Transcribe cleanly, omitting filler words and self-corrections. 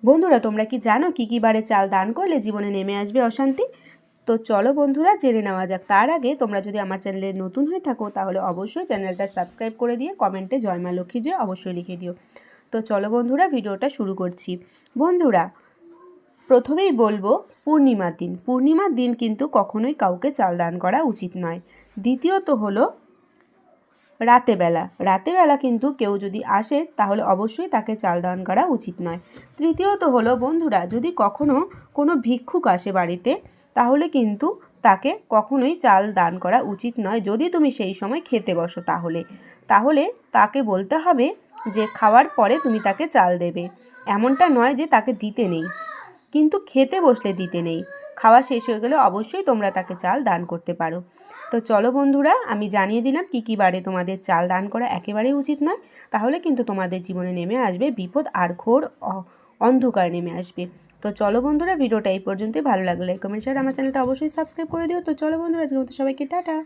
বন্ধুরা, তোমরা কি জানো কী কী বারে চাল দান করলে জীবনে নেমে আসবে অশান্তি? তো চলো বন্ধুরা, জেনে নেওয়া যাক। তার আগে তোমরা যদি আমার চ্যানেলে নতুন হয়ে থাকো তাহলে অবশ্যই চ্যানেলটা সাবস্ক্রাইব করে দিয়ে কমেন্টে জয় মা লক্ষ্মী জয় অবশ্যই লিখে দিও। তো চলো বন্ধুরা, ভিডিওটা শুরু করছি। বন্ধুরা, প্রথমেই বলবো পূর্ণিমার দিন কিন্তু কখনোই কাউকে চাল দান করা উচিত নয়। দ্বিতীয়ত হলো রাতেবেলা কিন্তু কেউ যদি আসে তাহলে অবশ্যই তাকে চাল দান করা উচিত নয়। তৃতীয়ত হলো বন্ধুরা, যদি কখনো কোনো ভিক্ষুক আসে বাড়িতে তাহলে কিন্তু তাকে কখনোই চাল দান করা উচিত নয়। যদি তুমি সেই সময় খেতে বসো তাহলে তাকে বলতে হবে যে খাওয়ার পরে তুমি তাকে চাল দেবে। এমনটা নয় যে তাকে দিতে নেই, কিন্তু খেতে বসলে দিতে নেই। খাওয়া শেষ হয়ে গেলে অবশ্যই তোমরা তাকে চাল দান করতে পারো। তো চলো বন্ধুরা, আমি জানিয়ে দিলাম কী কী বারে তোমাদের চাল দান করা একেবারেই উচিত নয়। তাহলে কিন্তু তোমাদের জীবনে নেমে আসবে বিপদ আর ঘোর অন্ধকার নেমে আসবে। তো চলো বন্ধুরা, ভিডিওটা এই পর্যন্তই। ভালো লাগলে লাইক কমেন্ট শেয়ার, আমার চ্যানেলটা অবশ্যই সাবস্ক্রাইব করে দিও। তো চলো বন্ধুরা, আজকের মতো সবাইকে টাটা।